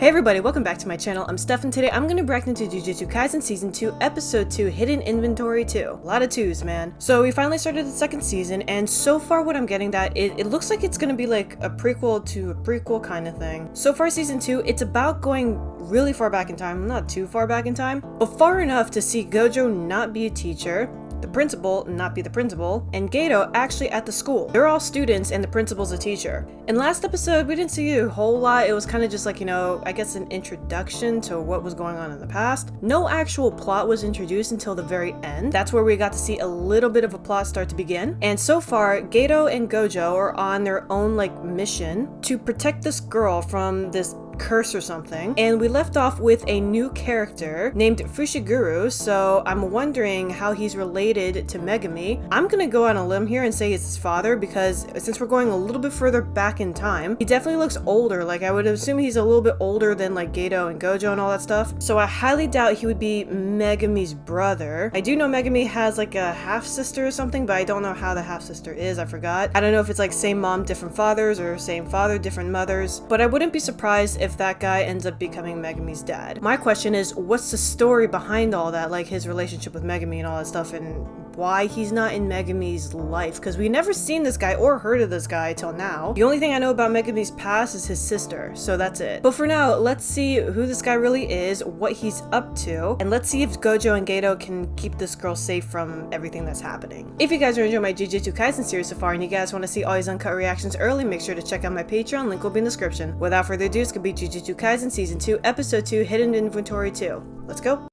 Hey everybody, welcome back to my channel. I'm Steph, and today I'm going to be reacting to Jujutsu Kaisen Season 2, Episode 2, Hidden Inventory 2. A lot of twos, man. So we finally started the second season, and so far what I'm getting that, it looks like it's going to be like a prequel to a prequel kind of thing. So far Season 2, it's about going really far back in time, not too far back in time, but far enough to see Gojo not be a teacher, the principal not be the principal, and Geto actually at the school. They're all students and the principal's a teacher. In last episode, we didn't see a whole lot. It was kind of just like, you know, I guess an introduction to what was going on in the past. No actual plot was introduced until the very end. That's where we got to see a little bit of a plot start to begin. And so far, Geto and Gojo are on their own like mission to protect this girl from this curse or something, and we left off with a new character named Fushiguro, so I'm wondering how he's related to Megumi. I'm gonna go on a limb here and say it's his father, because since we're going a little bit further back in time, he definitely looks older. Like, I would assume he's a little bit older than like Geto and Gojo and all that stuff, so I highly doubt he would be Megumi's brother. I do know Megumi has like a half-sister or something, but I don't know how the half-sister is. I forgot. I don't know if it's like same mom, different fathers, or same father, different mothers, but I wouldn't be surprised if that guy ends up becoming Megumi's dad. My question is, what's the story behind all that, like his relationship with Megumi and all that stuff, and why he's not in Megumi's life? Because we never seen this guy or heard of this guy till now. The only thing I know about Megumi's past is his sister, so that's it. But for now, let's see who this guy really is, what he's up to, and let's see if Gojo and Geto can keep this girl safe from everything that's happening. If you guys are enjoying my Jujutsu Kaisen series so far and you guys want to see all these uncut reactions early, make sure to check out my Patreon, link will be in the description. Without further ado, it's gonna be Jujutsu Kaisen Season 2, Episode 2, Hidden Inventory 2. Let's go!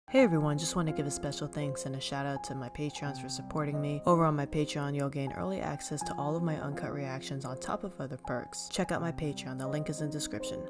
Hey everyone, just want to give a special thanks and a shout out to my Patreons for supporting me. Over on my Patreon, you'll gain early access to all of my uncut reactions on top of other perks. Check out my Patreon, the link is in the description.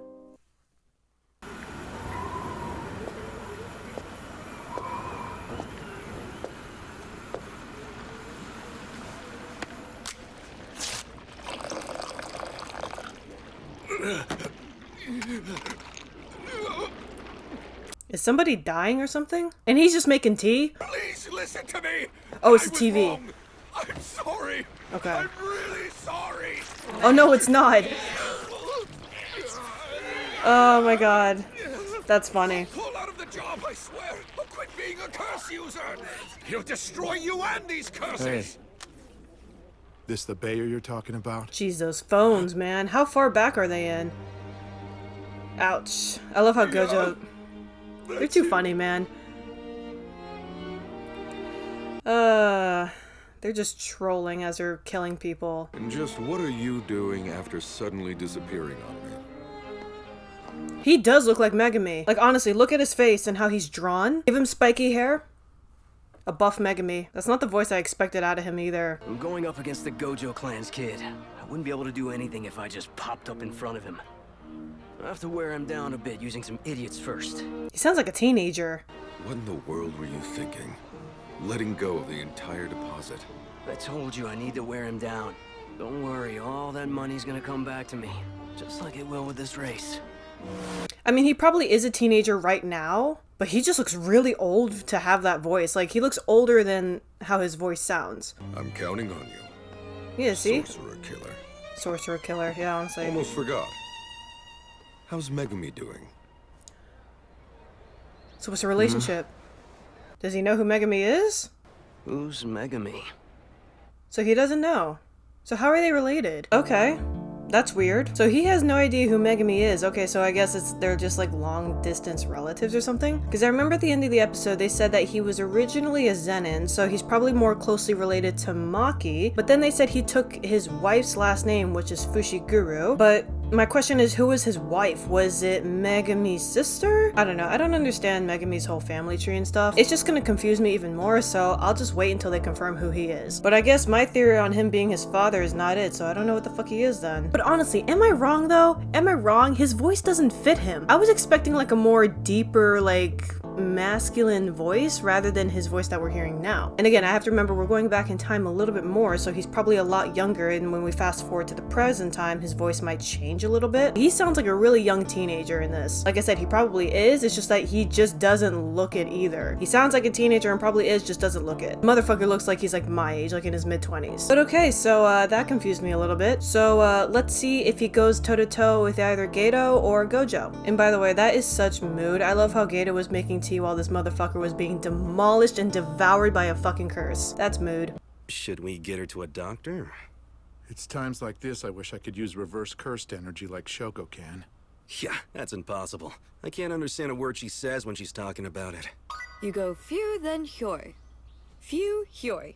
Is somebody dying or something? And he's just making tea? Please listen to me! Oh, it's a TV. Wrong. I'm sorry. Okay. I'm really sorry. Oh no, it's not. Oh my god. That's funny. Pull out of the job, I swear. Or quit being a curse user. He'll destroy you and these curses. Hey. This the Bayer you're talking about? Jeez, those phones, man. How far back are they in? Ouch. I love how Gojo... They're too funny, man. They're just trolling as they're killing people. And just what are you doing after suddenly disappearing on me? He does look like Megumi. Like, honestly, look at his face and how he's drawn. Give him spiky hair. A buff Megumi. That's not the voice I expected out of him either. I'm going up against the Gojo clan's kid. I wouldn't be able to do anything if I just popped up in front of him. I have to wear him down a bit using some idiots first. He sounds like a teenager. What in the world were you thinking? Letting go of the entire deposit. I told you I need to wear him down. Don't worry, all that money's gonna come back to me. Just like it will with this race. I mean, he probably is a teenager right now, but he just looks really old to have that voice. Like, he looks older than how his voice sounds. I'm counting on you. Yeah, see? Sorcerer killer. Sorcerer killer, yeah, honestly. Almost forgot. How's Megumi doing? So what's the relationship? Does he know who Megumi is? Who's Megumi? So he doesn't know. So how are they related? Okay. That's weird. So he has no idea who Megumi is. Okay, so I guess they're just like long distance relatives or something. Because I remember at the end of the episode, they said that he was originally a Zenin, so he's probably more closely related to Maki. But then they said he took his wife's last name, which is Fushiguro. But my question is, who was his wife? Was it Megumi's sister? I don't know. I don't understand Megumi's whole family tree and stuff. It's just gonna confuse me even more, so I'll just wait until they confirm who he is. But I guess my theory on him being his father is not it, so I don't know what the fuck he is then. But honestly, am I wrong though? Am I wrong? His voice doesn't fit him. I was expecting like a more deeper, like, masculine voice rather than his voice that we're hearing now. And again, I have to remember we're going back in time a little bit more, so he's probably a lot younger, and when we fast forward to the present time, his voice might change a little bit. He sounds like a really young teenager in this. Like I said, he probably is, it's just that he just doesn't look it either. He sounds like a teenager and probably is, just doesn't look it. Motherfucker looks like he's like my age, like in his mid-20s. But okay, so that confused me a little bit. So let's see if he goes toe-to-toe with either Geto or Gojo. And by the way, that is such mood. I love how Geto was making tea while this motherfucker was being demolished and devoured by a fucking curse. That's mood. Should we get her to a doctor? It's times like this I wish I could use reverse cursed energy like Shoko can. Yeah, that's impossible. I can't understand a word she says when she's talking about it. You go phew, then hyoi. Phew, hyoi.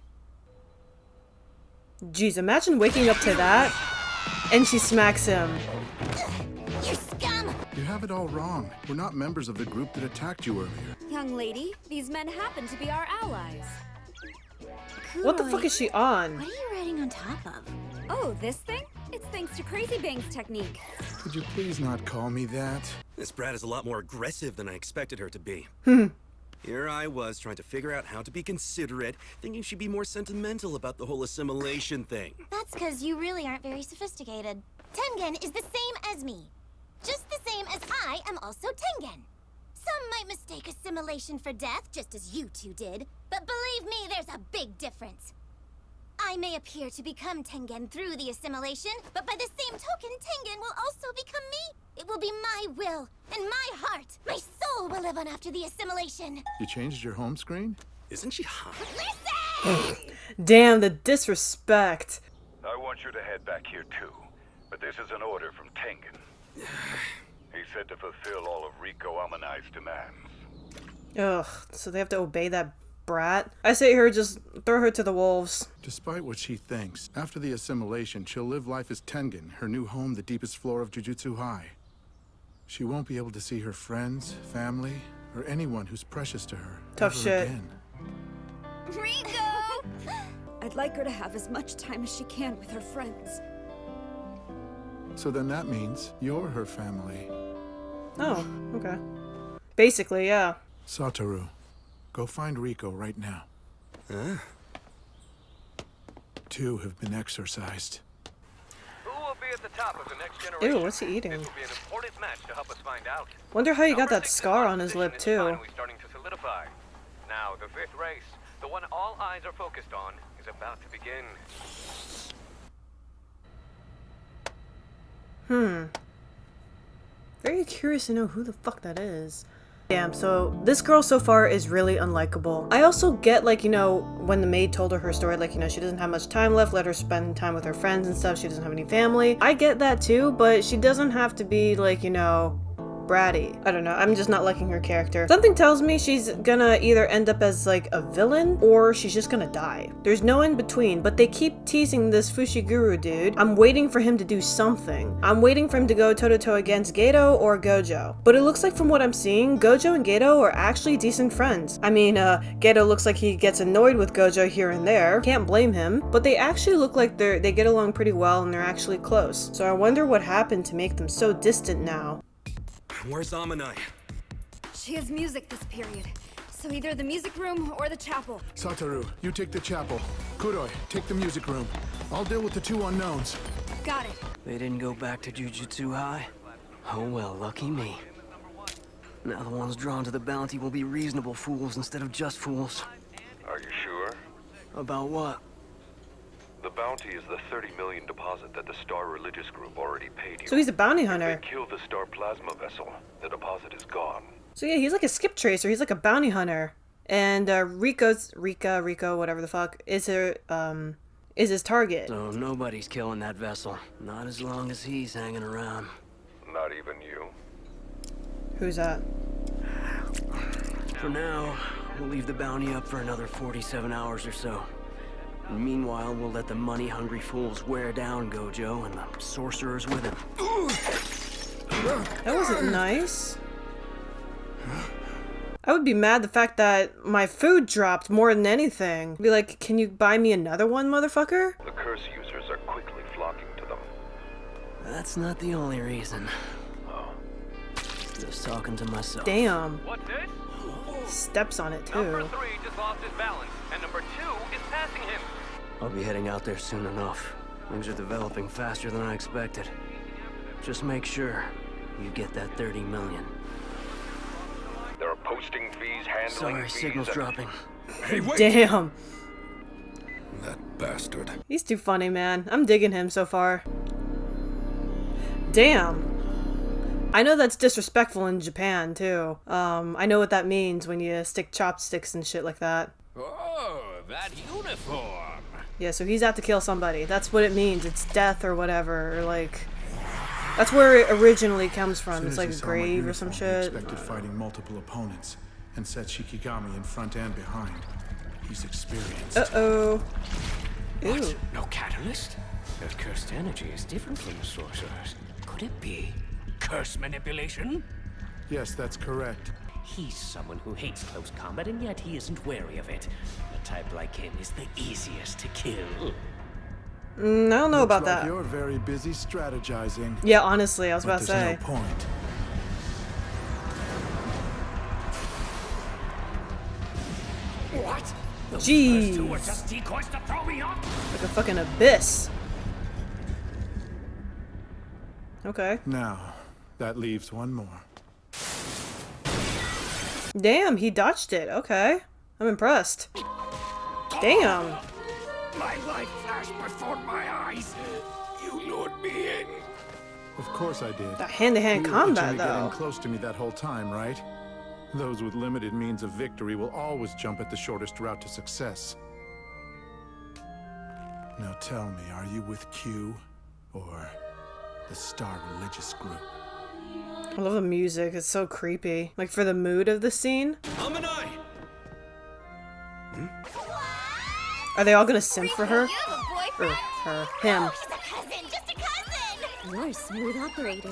Jeez, imagine waking up to that and she smacks him. You scum! You have it all wrong. We're not members of the group that attacked you earlier. Young lady, these men happen to be our allies. What the fuck is she on? What are you riding on top of? Oh, this thing? It's thanks to Crazy Bang's technique. Could you please not call me that? This brat is a lot more aggressive than I expected her to be. Here I was trying to figure out how to be considerate, thinking she'd be more sentimental about the whole assimilation thing. That's because you really aren't very sophisticated. Tengen is the same as me. Just the same as I am also Tengen. Some might mistake assimilation for death, just as you two did. But believe me, there's a big difference. I may appear to become Tengen through the assimilation, but by the same token, Tengen will also become me. It will be my will and my heart. My soul will live on after the assimilation. You changed your home screen? Isn't she hot? Listen! Damn, the disrespect. I want you to head back here too, but this is an order from Tengen. He said to fulfill all of Rico Amanai's demands. Ugh, so they have to obey that brat? I say her, just throw her to the wolves. Despite what she thinks, after the assimilation, she'll live life as Tengen, her new home, the deepest floor of Jujutsu High. She won't be able to see her friends, family, or anyone who's precious to her. Tough ever shit. Again. Rico! I'd like her to have as much time as she can with her friends. So then that means you're her family. Oh, okay. Basically, yeah. Satoru, go find Rico right now. Huh? 2 have been exorcised. Who will be at the top of the next generation? Ew, what's he eating? This will be an important match to help us find out. Wonder how he got Number that 6's scar on his lip, position is too. finally starting to solidify. Now, the 5th race, the one all eyes are focused on, is about to begin. Very curious to know who the fuck that is. Damn, so this girl so far is really unlikable. I also get, like, you know, when the maid told her story, like, you know, she doesn't have much time left, let her spend time with her friends and stuff, she doesn't have any family. I get that too, but she doesn't have to be, like, you know, bratty. I don't know, I'm just not liking her character. Something tells me she's gonna either end up as like a villain or she's just gonna die. There's no in between, but they keep teasing this Fushiguro dude. I'm waiting for him to do something. I'm waiting for him to go toe-to-toe against Geto or Gojo. But it looks like from what I'm seeing, Gojo and Geto are actually decent friends. I mean, Geto looks like he gets annoyed with Gojo here and there. Can't blame him. But they actually look like they get along pretty well and they're actually close. So I wonder what happened to make them so distant now. Where's Amanai? She has music this period, so either the music room or the chapel. Satoru, you take the chapel. Kuroi, take the music room. I'll deal with the 2 unknowns. Got it. They didn't go back to Jujutsu High? Oh well, lucky me. Now the ones drawn to the bounty will be reasonable fools instead of just fools. Are you sure? About what? The bounty is the 30 million deposit that the Star Religious Group already paid you. So he's a bounty If hunter. they kill the Star Plasma vessel, the deposit is gone. So yeah, he's like a skip tracer. He's like a bounty hunter. And Rico, whatever the fuck, is his target. So nobody's killing that vessel. Not as long as he's hanging around. Not even you. Who's that? For now, we'll leave the bounty up for another 47 hours or so. And meanwhile, we'll let the money-hungry fools wear down Gojo and the sorcerers with him. That wasn't nice. I would be mad the fact that my food dropped more than anything. Be like, can you buy me another one, motherfucker? The curse users are quickly flocking to them. That's not the only reason. Oh. Just talking to myself. Damn. What's this? Steps on it Number too. 3 just lost his balance, and number 2 is passing him. I'll be heading out there soon enough. Things are developing faster than I expected. Just make sure you get that 30 million. There are posting fees, handling Sorry, fees, signal's and- dropping. Hey, wait! Damn. That bastard. He's too funny, man. I'm digging him so far. Damn. I know that's disrespectful in Japan, too. I know what that means when you stick chopsticks and shit like that. Oh, that uniform! Yeah, so he's out to kill somebody. That's what it means. It's death or whatever, or like... That's where it originally comes from. Soon It's as like he a saw my grave or some uniform, he shit. expected fighting multiple opponents and set Shikigami in front and behind. He's experienced. Uh-oh. Ooh. What? No catalyst? That cursed energy is different from the sorcerer's. Could it be curse manipulation? Yes, that's correct. He's someone who hates close combat, and yet he isn't wary of it. A type like him is the easiest to kill. I don't know about Looks like that. You're very busy strategizing. Yeah, honestly, I was But about to there's say. no point. What? Jeez. Those two were just decoys to throw me off? Like a fucking abyss. Okay. Now, that leaves one more. Damn, he dodged it. Okay. I'm impressed. Damn. My life flashed before my eyes. You lured me in. Of course I did. That hand-to-hand You were combat, itching to get in though. close to me that whole time, right? Those with limited means of victory will always jump at the shortest route to success. Now tell me, are you with Q or the Star Religious Group? I love the music. It's so creepy. Like, for the mood of the scene. Amanai! Are they all gonna simp for her? You have a Or boyfriend? her. Him. He's a cousin, just a cousin! You're a smooth operator.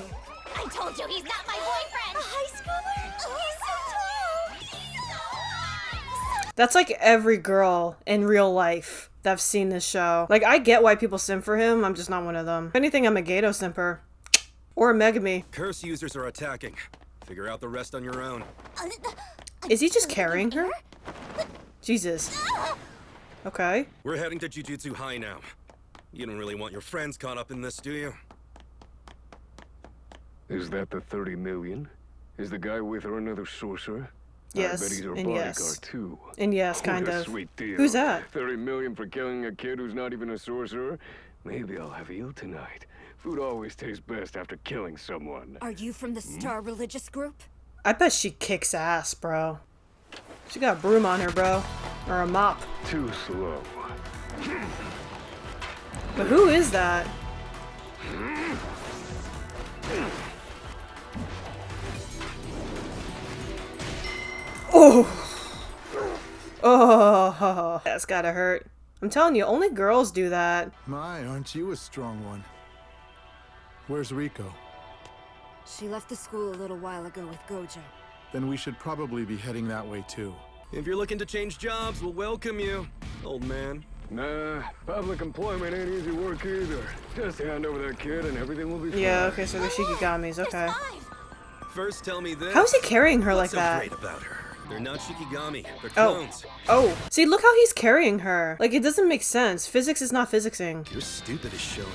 I told you he's not my boyfriend! A high schooler? He's so tall! He's so hot! That's like every girl in real life that's seen this show. Like, I get why people simp for him. I'm just not one of them. If anything, I'm a Geto simper. Or a Megumi. Curse users are attacking. Figure out the rest on your own. Is he just carrying her? Jesus. Okay. We're heading to Jujutsu High now. You don't really want your friends caught up in this, do you? Is that the 30 million? Is the guy with her another sorcerer? Yes, I bet he's her and bodyguard yes. too. And yes, kind What a of. sweet deal. Who's that? 30 million for killing a kid who's not even a sorcerer? Maybe I'll have eel tonight. Food always tastes best after killing someone. Are you from the Star Religious Group? I bet she kicks ass, bro. She got a broom on her, bro. Or a mop. Too slow. But who is that? Oh! Oh, that's gotta hurt. I'm telling you, only girls do that. My, aren't you a strong one? Where's Rico? She left the school a little while ago with Gojo. Then we should probably be heading that way too. If you're looking to change jobs, we'll welcome you, old man. Nah, public employment ain't easy work either. Just hand over that kid and everything will be fine. Yeah, okay, so they're Shikigamis, okay. First, tell me this. How is he carrying her like What's so that? great about her? They're not Shikigami. They're Oh. clones. Oh. See, look how he's carrying her. Like, it doesn't make sense. Physics is not physicsing. Your stupid is showing.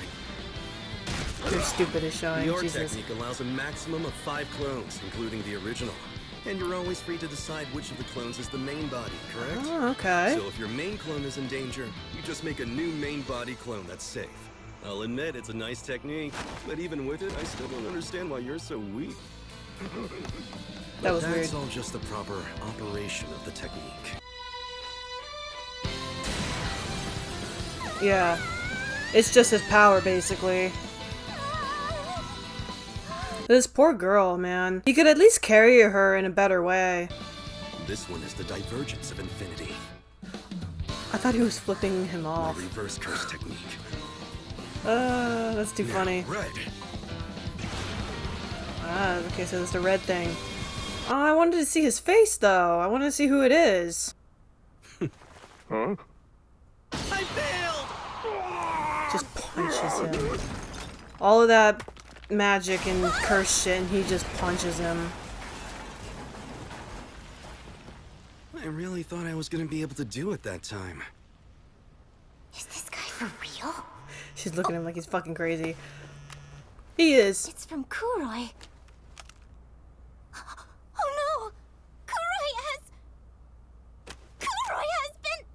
Your stupid is showing, Your Jesus. technique allows a maximum of 5 clones, including the original. And you're always free to decide which of the clones is the main body, correct? Oh, okay. So if your main clone is in danger, you just make a new main body clone that's safe. I'll admit it's a nice technique, but even with it, I still don't understand why you're so weak. That was That's weird. all just the proper operation of the technique. Yeah. It's just his power, basically. This poor girl, man. He could at least carry her in a better way. This one is the divergence of infinity. I thought he was flipping him My off. reverse curse technique. That's too funny. Right. Ah, okay, so it's the red thing. Oh, I wanted to see his face, though. I wanted to see who it is. Huh? I failed! Just punches him. All of that magic and curse shit, and he just punches him. I really thought I was gonna be able to do it that time. Is this guy for real? She's looking at him like he's fucking crazy. He is. It's from Kuroi. Oh no! Kuroi has been...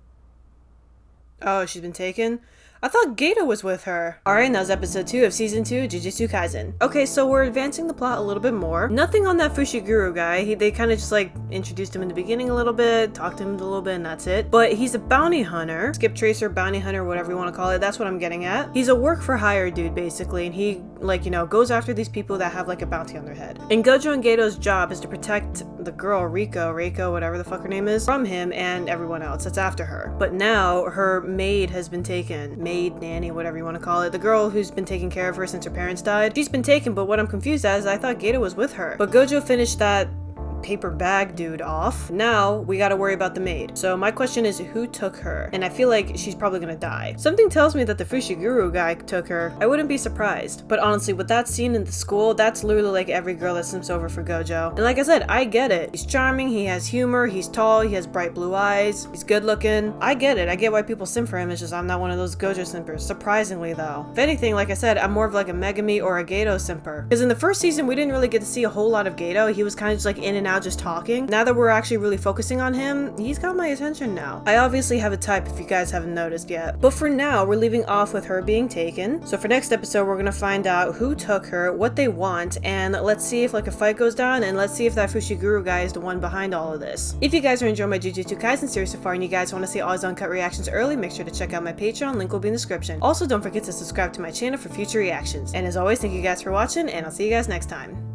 Oh, she's been taken? I thought Geto was with her. Alright, and that was episode 2 of season 2, Jujutsu Kaisen. Okay, so we're advancing the plot a little bit more. Nothing on that Fushiguro guy. They kind of just like introduced him in the beginning a little bit, talked to him a little bit, and that's it. But he's a bounty hunter, skip tracer, bounty hunter, whatever you want to call it. That's what I'm getting at. He's a work for hire dude, basically, and he, like, you know, goes after these people that have like a bounty on their head. And Gojo and Geto's job is to protect the girl, Rico, whatever the fuck her name is, from him and everyone else that's after her. But now her maid has been taken. Maid, nanny, whatever you want to call it. The girl who's been taking care of her since her parents died. She's been taken, but what I'm confused at is I thought Geto was with her. But Gojo finished that paper bag dude off. Now we gotta worry about the maid. So my question is, who took her? And I feel like she's probably gonna die. Something tells me that the Fushiguro guy took her. I wouldn't be surprised. But honestly, with that scene in the school, that's literally like every girl that slips over for Gojo. And like I said, I get it. He's charming, he has humor, he's tall, he has bright blue eyes, he's good looking. I get it. I get why people simp for him. It's just I'm not one of those Gojo simpers. Surprisingly though. If anything, like I said, I'm more of like a Megumi or a Geto simper. Because in the first season, we didn't really get to see a whole lot of Geto. He was kind of just like in and out just talking. Now that we're actually really focusing on him, he's got my attention now. I obviously have a type if you guys haven't noticed yet. But for now, we're leaving off with her being taken. So for next episode, we're gonna find out who took her, what they want, and let's see if like a fight goes down, and let's see if that Fushiguro guy is the one behind all of this. If you guys are enjoying my Jujutsu Kaisen series so far and you guys want to see all his uncut reactions early, make sure to check out my Patreon, link will be in the description. Also, don't forget to subscribe to my channel for future reactions. And as always, thank you guys for watching, and I'll see you guys next time.